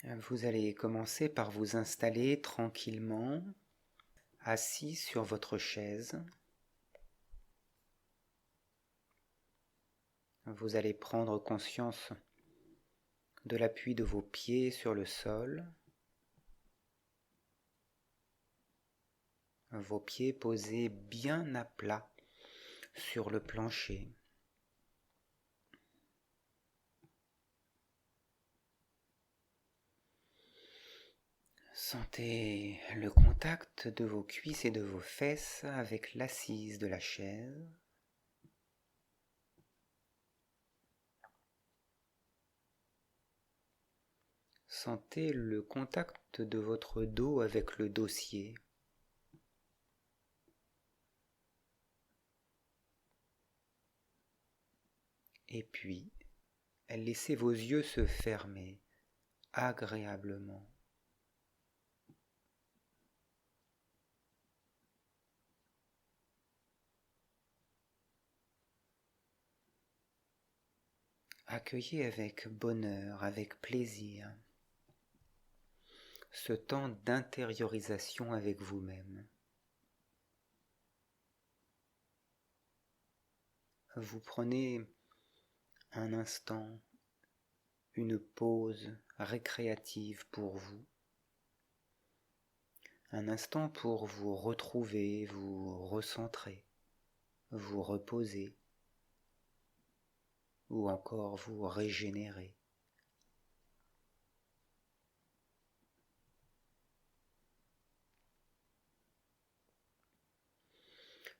Vous allez commencer par vous installer tranquillement, assis sur votre chaise. Vous allez prendre conscience de l'appui de vos pieds sur le sol, vos pieds posés bien à plat sur le plancher. Sentez le contact de vos cuisses et de vos fesses avec l'assise de la chaise. Sentez le contact de votre dos avec le dossier. Et puis, laissez vos yeux se fermer agréablement. Accueillez avec bonheur, avec plaisir, ce temps d'intériorisation avec vous-même. Vous prenez un instant, une pause récréative pour vous, un instant pour vous retrouver, vous recentrer, vous reposer, ou encore vous régénérer.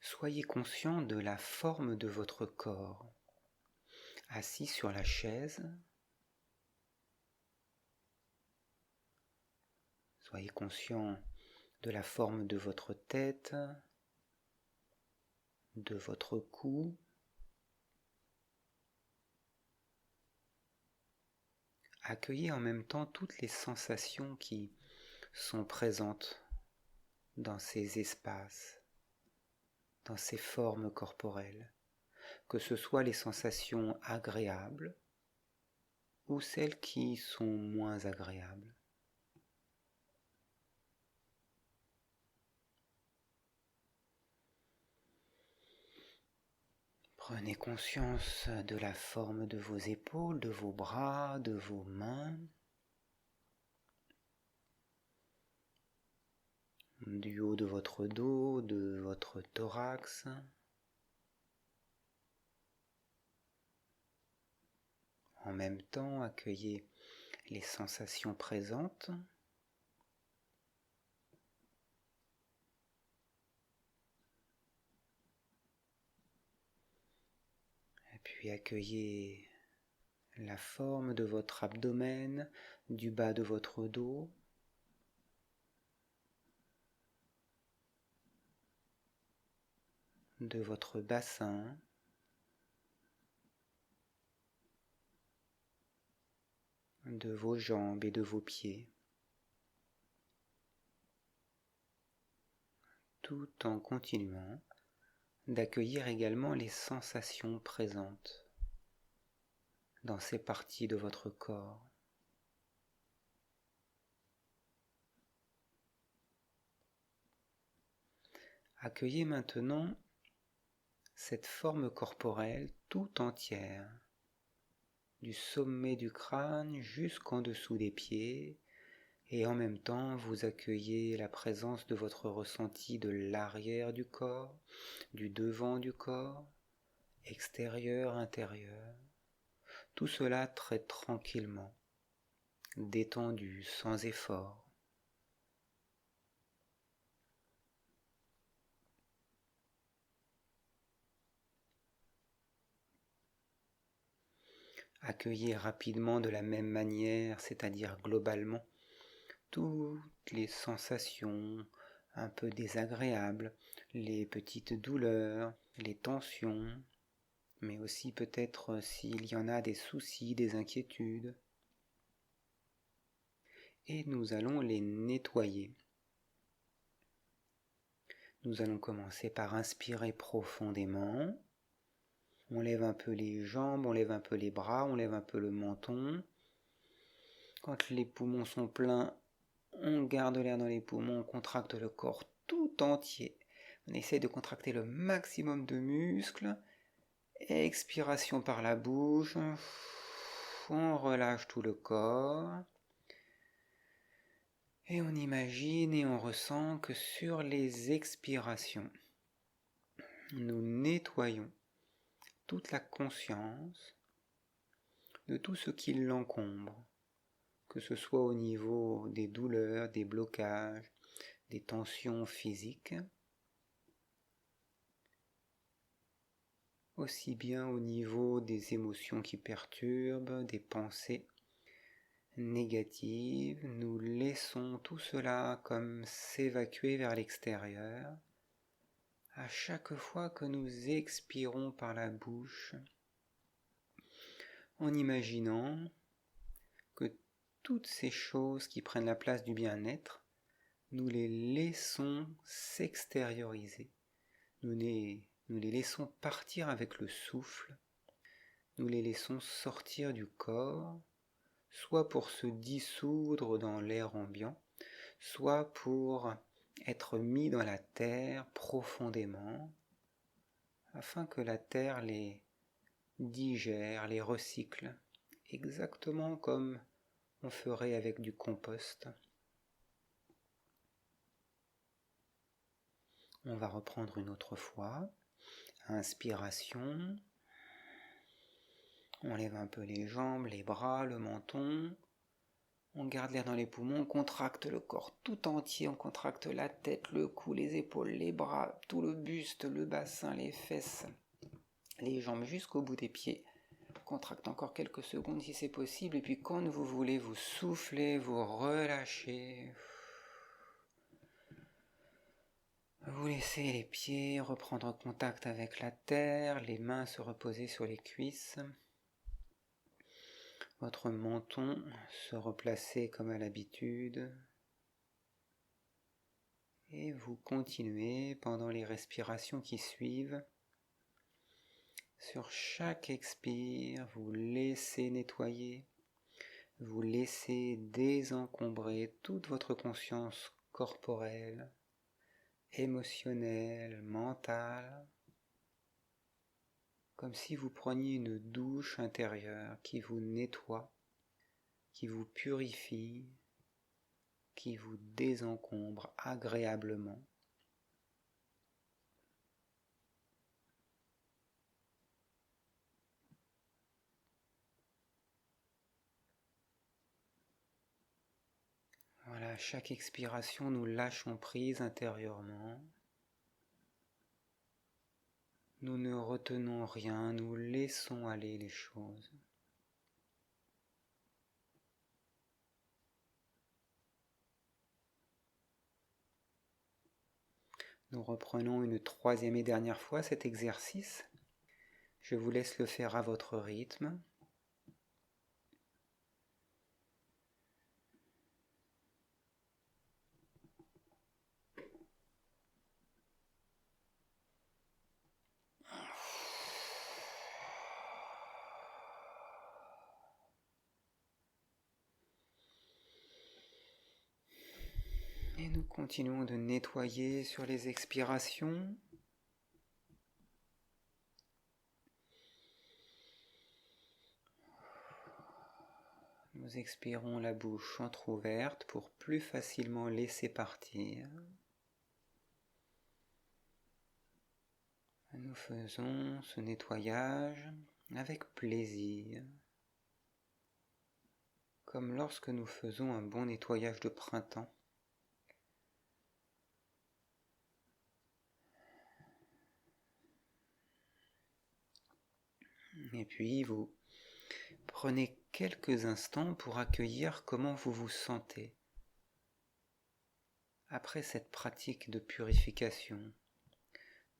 Soyez conscient de la forme de votre corps, assis sur la chaise. Soyez conscient de la forme de votre tête, de votre cou. Accueillez en même temps toutes les sensations qui sont présentes dans ces espaces, dans ces formes corporelles, que ce soit les sensations agréables ou celles qui sont moins agréables. Prenez conscience de la forme de vos épaules, de vos bras, de vos mains, du haut de votre dos, de votre thorax. En même temps, accueillez les sensations présentes. Et puis accueillez la forme de votre abdomen, du bas de votre dos. De votre bassin. De vos jambes et de vos pieds. Tout en continuant d'accueillir également les sensations présentes dans ces parties de votre corps. Accueillez maintenant cette forme corporelle tout entière, du sommet du crâne jusqu'en dessous des pieds, et en même temps vous accueillez la présence de votre ressenti de l'arrière du corps, du devant du corps, extérieur, intérieur. Tout cela très tranquillement, détendu, sans effort. Accueillez rapidement de la même manière, c'est-à-dire globalement, toutes les sensations un peu désagréables, les petites douleurs, les tensions, mais aussi peut-être s'il y en a des soucis, des inquiétudes. Et nous allons les nettoyer. Nous allons commencer par inspirer profondément. On lève un peu les jambes, on lève un peu les bras, on lève un peu le menton. Quand les poumons sont pleins, on garde l'air dans les poumons, on contracte le corps tout entier. On essaie de contracter le maximum de muscles. Expiration par la bouche. On relâche tout le corps. Et on imagine et on ressent que sur les expirations, nous nettoyons toute la conscience de tout ce qui l'encombre, que ce soit au niveau des douleurs, des blocages, des tensions physiques, aussi bien au niveau des émotions qui perturbent, des pensées négatives. Nous laissons tout cela comme s'évacuer vers l'extérieur à chaque fois que nous expirons par la bouche, en imaginant que toutes ces choses qui prennent la place du bien-être, nous les laissons s'extérioriser. Nous les laissons partir avec le souffle, nous les laissons sortir du corps, soit pour se dissoudre dans l'air ambiant, soit pour être mis dans la terre profondément, afin que la terre les digère, les recycle, exactement comme on ferait avec du compost. On va reprendre une autre fois. Inspiration. On lève un peu les jambes, les bras, le menton. On garde l'air dans les poumons, on contracte le corps tout entier, on contracte la tête, le cou, les épaules, les bras, tout le buste, le bassin, les fesses, les jambes jusqu'au bout des pieds. Contracte encore quelques secondes si c'est possible, et puis quand vous voulez, vous soufflez, vous relâchez. Vous laissez les pieds reprendre contact avec la terre, les mains se reposer sur les cuisses. Votre menton se replacer comme à l'habitude. Et vous continuez pendant les respirations qui suivent. Sur chaque expire, vous laissez nettoyer, vous laissez désencombrer toute votre conscience corporelle, émotionnelle, mentale, comme si vous preniez une douche intérieure qui vous nettoie, qui vous purifie, qui vous désencombre agréablement. Voilà, à chaque expiration, nous lâchons prise intérieurement. Nous ne retenons rien, nous laissons aller les choses. Nous reprenons une troisième et dernière fois cet exercice. Je vous laisse le faire à votre rythme. Et nous continuons de nettoyer sur les expirations. Nous expirons la bouche entrouverte pour plus facilement laisser partir. Nous faisons ce nettoyage avec plaisir, comme lorsque nous faisons un bon nettoyage de printemps. Et puis vous prenez quelques instants pour accueillir comment vous vous sentez après cette pratique de purification,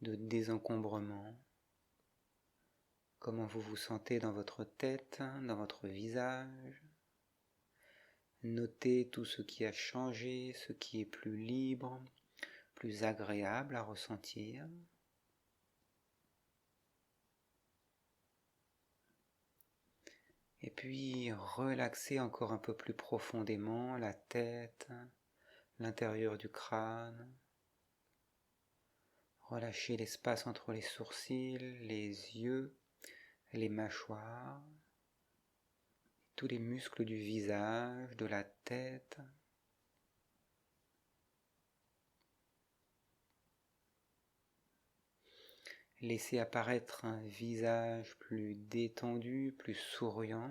de désencombrement. Comment vous vous sentez dans votre tête, dans votre visage. Notez tout ce qui a changé, ce qui est plus libre, plus agréable à ressentir. Et puis relaxez encore un peu plus profondément la tête, l'intérieur du crâne. Relâchez l'espace entre les sourcils, les yeux, les mâchoires, tous les muscles du visage, de la tête. Laissez apparaître un visage plus détendu, plus souriant.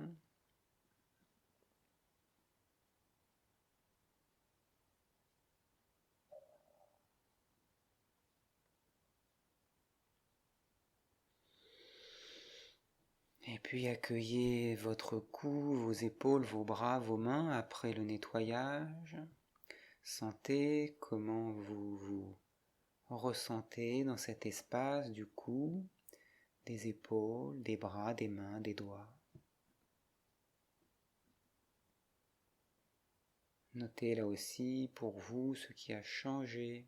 Et puis accueillez votre cou, vos épaules, vos bras, vos mains après le nettoyage. Sentez comment vous vous ressentez dans cet espace du cou, des épaules, des bras, des mains, des doigts. Notez là aussi pour vous ce qui a changé,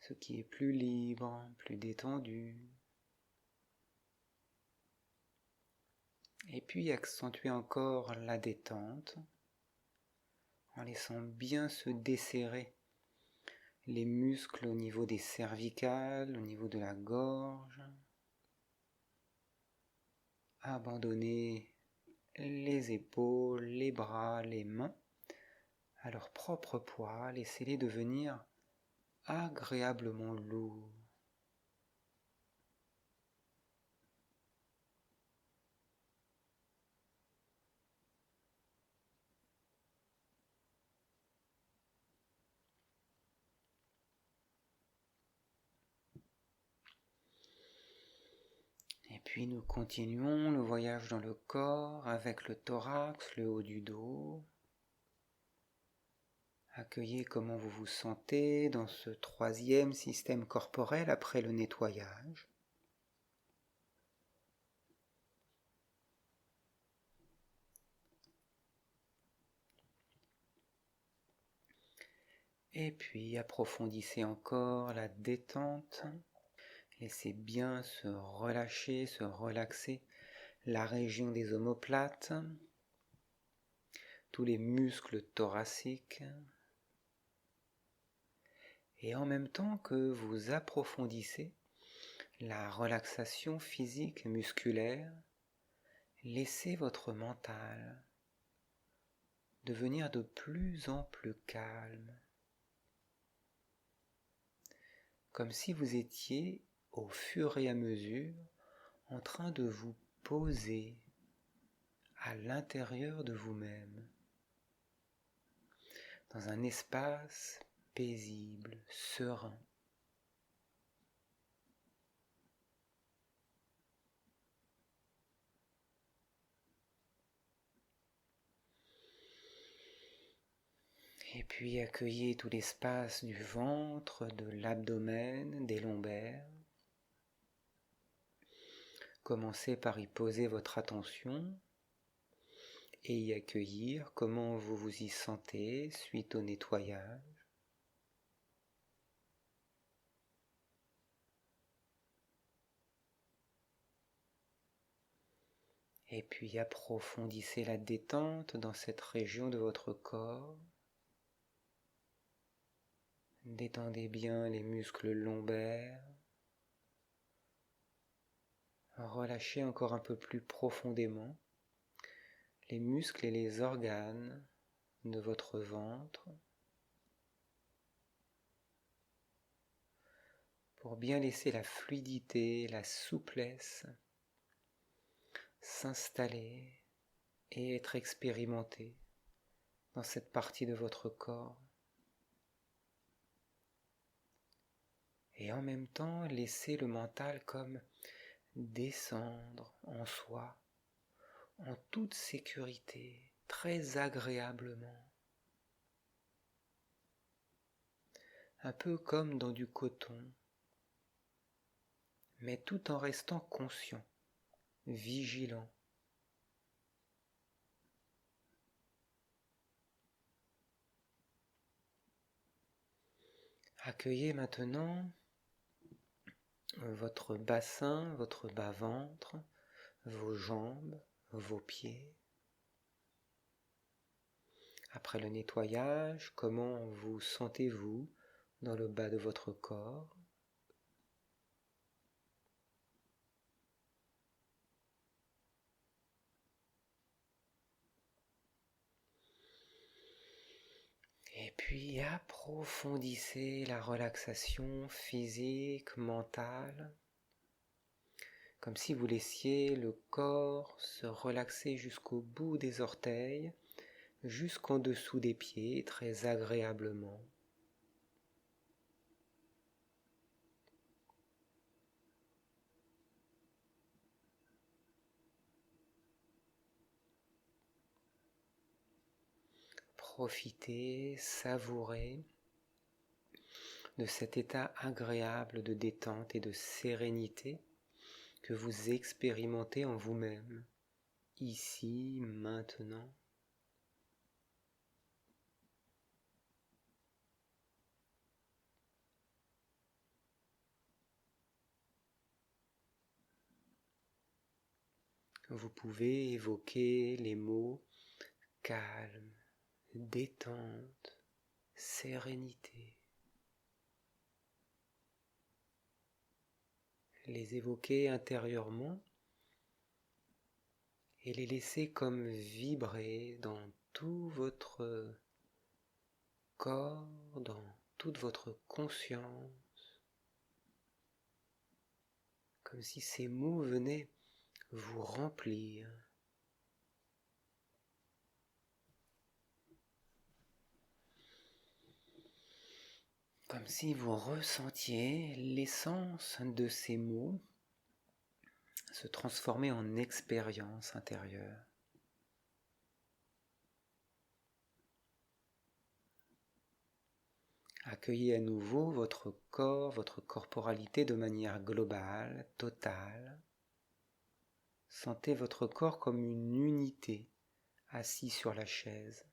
ce qui est plus libre, plus détendu. Et puis accentuez encore la détente en laissant bien se desserrer les muscles au niveau des cervicales, au niveau de la gorge. Abandonnez les épaules, les bras, les mains à leur propre poids. Laissez-les devenir agréablement lourds. Et puis nous continuons le voyage dans le corps avec le thorax, le haut du dos. Accueillez comment vous vous sentez dans ce troisième système corporel après le nettoyage. Et puis approfondissez encore la détente. Laissez bien se relâcher, se relaxer la région des omoplates, tous les muscles thoraciques. Et en même temps que vous approfondissez la relaxation physique et musculaire, laissez votre mental devenir de plus en plus calme, comme si vous étiez au fur et à mesure en train de vous poser à l'intérieur de vous-même, dans un espace paisible, serein. Et puis accueillez tout l'espace du ventre, de l'abdomen, des lombaires. Commencez par y poser votre attention et y accueillir comment vous vous y sentez suite au nettoyage. Et puis approfondissez la détente dans cette région de votre corps. Détendez bien les muscles lombaires. Relâchez encore un peu plus profondément les muscles et les organes de votre ventre pour bien laisser la fluidité, la souplesse s'installer et être expérimentée dans cette partie de votre corps. Et en même temps, laissez le mental comme descendre en soi, en toute sécurité, très agréablement. Un peu comme dans du coton, mais tout en restant conscient, vigilant. Accueillez maintenant votre bassin, votre bas-ventre, vos jambes, vos pieds. Après le nettoyage, comment vous sentez-vous dans le bas de votre corps ? Et puis approfondissez la relaxation physique, mentale, comme si vous laissiez le corps se relaxer jusqu'au bout des orteils, jusqu'en dessous des pieds, très agréablement. Profitez, savourez de cet état agréable de détente et de sérénité que vous expérimentez en vous-même, ici, maintenant. Vous pouvez évoquer les mots calme, détente, sérénité. Les évoquer intérieurement et les laisser comme vibrer dans tout votre corps, dans toute votre conscience, comme si ces mots venaient vous remplir. Comme si vous ressentiez l'essence de ces mots se transformer en expérience intérieure. Accueillez à nouveau votre corps, votre corporalité de manière globale, totale. Sentez votre corps comme une unité, assis sur la chaise.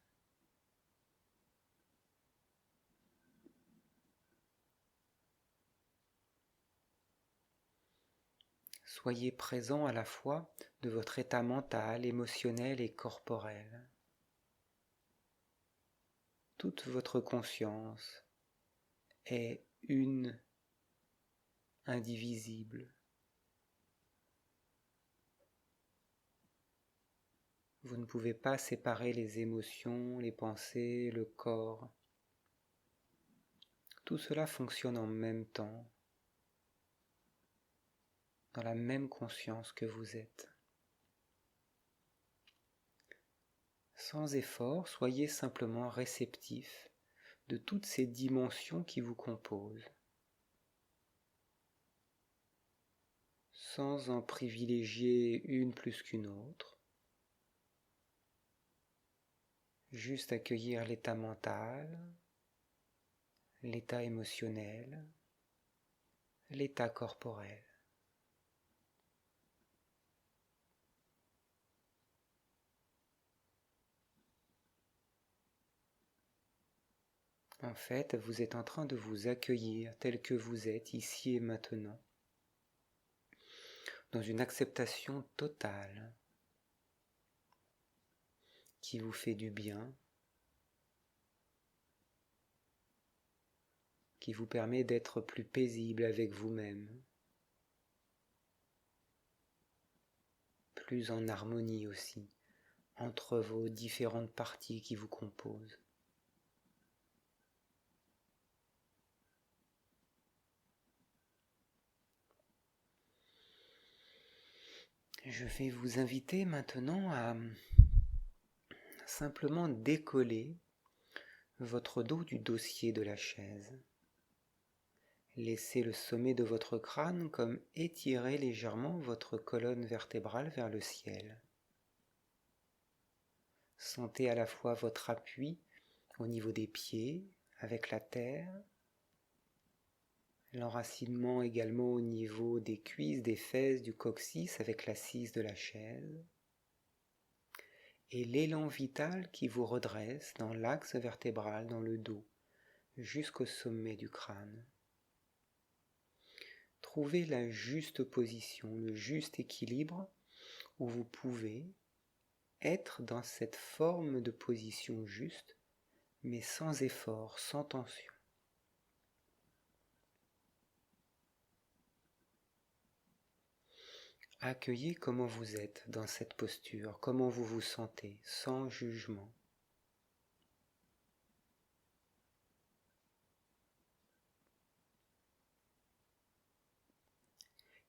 Soyez présent à la fois de votre état mental, émotionnel et corporel. Toute votre conscience est une, indivisible. Vous ne pouvez pas séparer les émotions, les pensées, le corps. Tout cela fonctionne en même temps, dans la même conscience que vous êtes. Sans effort, soyez simplement réceptif de toutes ces dimensions qui vous composent, sans en privilégier une plus qu'une autre. Juste accueillir l'état mental, l'état émotionnel, l'état corporel. En fait, vous êtes en train de vous accueillir tel que vous êtes ici et maintenant, dans une acceptation totale qui vous fait du bien, qui vous permet d'être plus paisible avec vous-même, plus en harmonie aussi entre vos différentes parties qui vous composent. Je vais vous inviter maintenant à simplement décoller votre dos du dossier de la chaise. Laissez le sommet de votre crâne comme étirer légèrement votre colonne vertébrale vers le ciel. Sentez à la fois votre appui au niveau des pieds avec la terre, l'enracinement également au niveau des cuisses, des fesses, du coccyx avec l'assise de la chaise, et l'élan vital qui vous redresse dans l'axe vertébral, dans le dos, jusqu'au sommet du crâne. Trouvez la juste position, le juste équilibre où vous pouvez être dans cette forme de position juste, mais sans effort, sans tension. Accueillez comment vous êtes dans cette posture, comment vous vous sentez, sans jugement.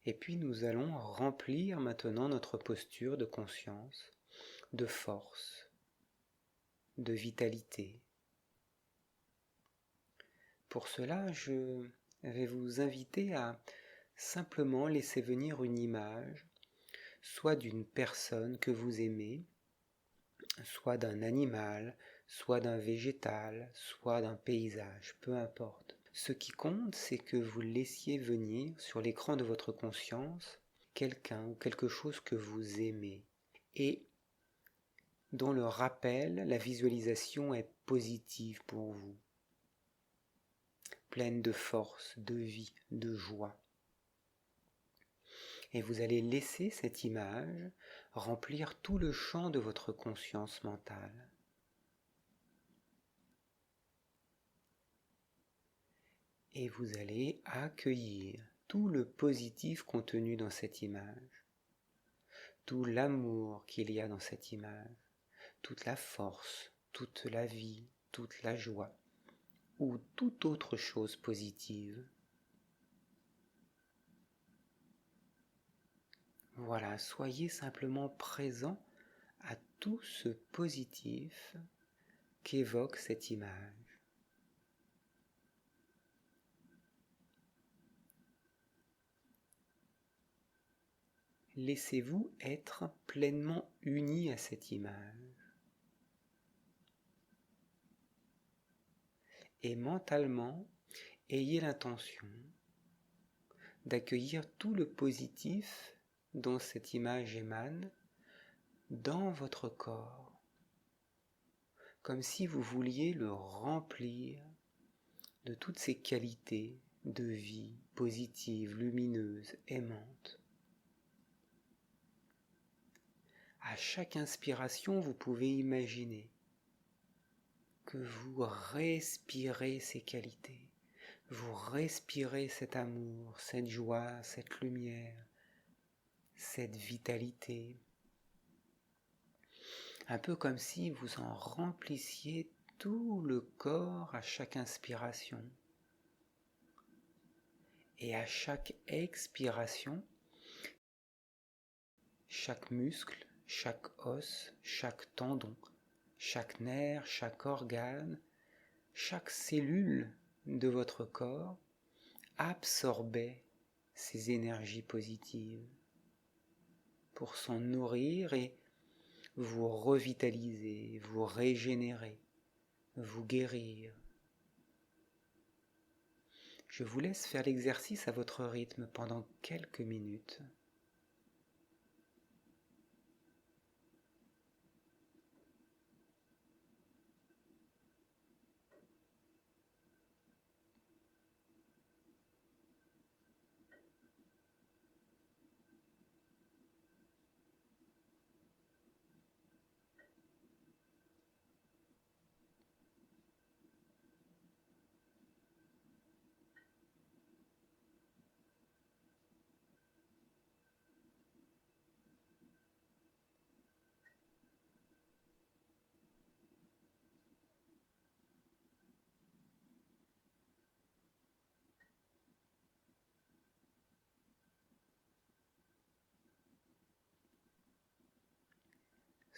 Et puis nous allons remplir maintenant notre posture de conscience, de force, de vitalité. Pour cela, je vais vous inviter à simplement laisser venir une image, soit d'une personne que vous aimez, soit d'un animal, soit d'un végétal, soit d'un paysage, peu importe. Ce qui compte, c'est que vous laissiez venir sur l'écran de votre conscience quelqu'un ou quelque chose que vous aimez et dont le rappel, la visualisation est positive pour vous, pleine de force, de vie, de joie. Et vous allez laisser cette image remplir tout le champ de votre conscience mentale. Et vous allez accueillir tout le positif contenu dans cette image, tout l'amour qu'il y a dans cette image, toute la force, toute la vie, toute la joie, ou toute autre chose positive. Voilà, soyez simplement présent à tout ce positif qu'évoque cette image. Laissez-vous être pleinement uni à cette image. Et mentalement, ayez l'intention d'accueillir tout le positif dont cette image émane dans votre corps, comme si vous vouliez le remplir de toutes ces qualités de vie positives, lumineuses, aimantes. À chaque inspiration, vous pouvez imaginer que vous respirez ces qualités, vous respirez cet amour, cette joie, cette lumière, cette vitalité, un peu comme si vous en remplissiez tout le corps à chaque inspiration. Et à chaque expiration, chaque muscle, chaque os, chaque tendon, chaque nerf, chaque organe, chaque cellule de votre corps absorbait ces énergies positives pour s'en nourrir et vous revitaliser, vous régénérer, vous guérir. Je vous laisse faire l'exercice à votre rythme pendant quelques minutes.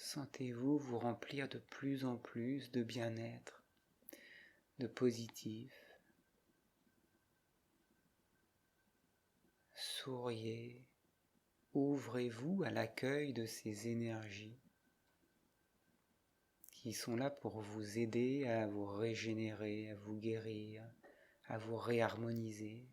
Sentez-vous vous remplir de plus en plus de bien-être, de positif. Souriez, ouvrez-vous à l'accueil de ces énergies qui sont là pour vous aider à vous régénérer, à vous guérir, à vous réharmoniser.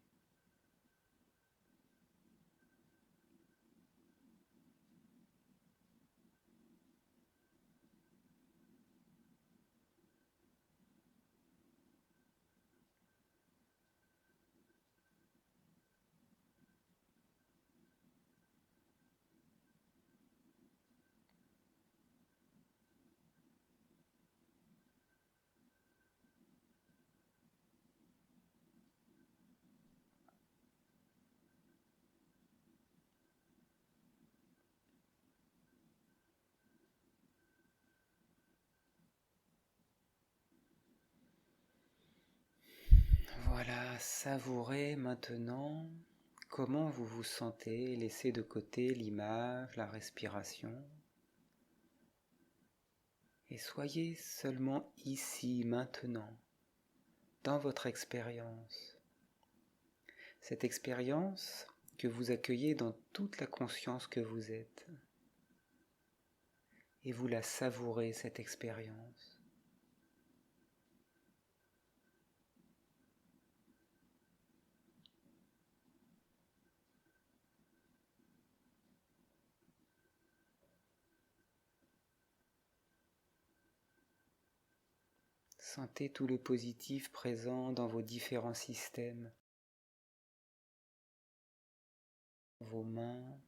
savourer maintenant comment vous vous sentez. Laissez de côté l'image, la respiration. Et soyez seulement ici, maintenant, dans votre expérience. Cette expérience que vous accueillez dans toute la conscience que vous êtes. Et vous la savourez, cette expérience. Sentez tout le positif présent dans vos différents systèmes, vos mains,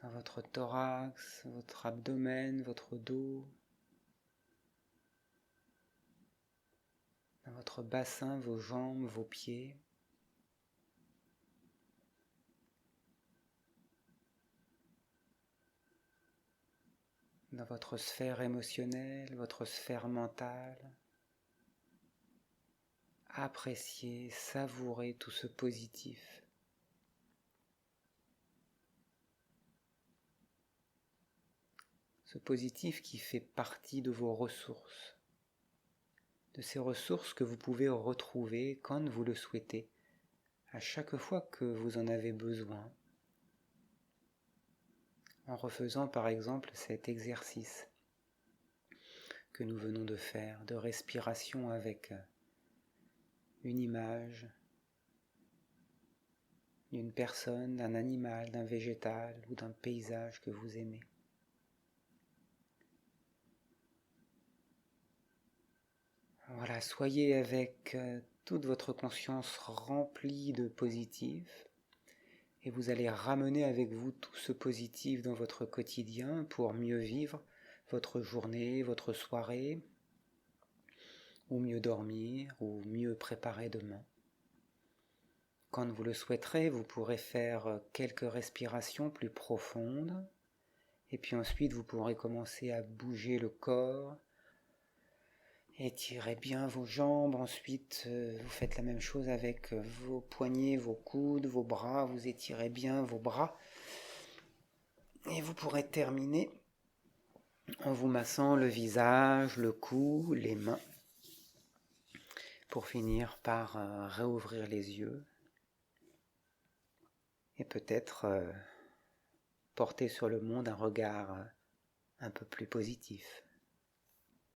dans votre thorax, votre abdomen, votre dos, dans votre bassin, vos jambes, vos pieds. Dans votre sphère émotionnelle, votre sphère mentale. Appréciez, savourez tout ce positif. Ce positif qui fait partie de vos ressources, de ces ressources que vous pouvez retrouver quand vous le souhaitez, à chaque fois que vous en avez besoin. En refaisant par exemple cet exercice que nous venons de faire, de respiration avec une image d'une personne, d'un animal, d'un végétal ou d'un paysage que vous aimez. Voilà, soyez avec toute votre conscience remplie de positif et vous allez ramener avec vous tout ce positif dans votre quotidien pour mieux vivre votre journée, votre soirée, ou mieux dormir, ou mieux préparer demain. Quand vous le souhaiterez, vous pourrez faire quelques respirations plus profondes, et puis ensuite vous pourrez commencer à bouger le corps. Étirez bien vos jambes, ensuite vous faites la même chose avec vos poignets, vos coudes, vos bras, vous étirez bien vos bras. Et vous pourrez terminer en vous massant le visage, le cou, les mains, pour finir par réouvrir les yeux et peut-être porter sur le monde un regard un peu plus positif.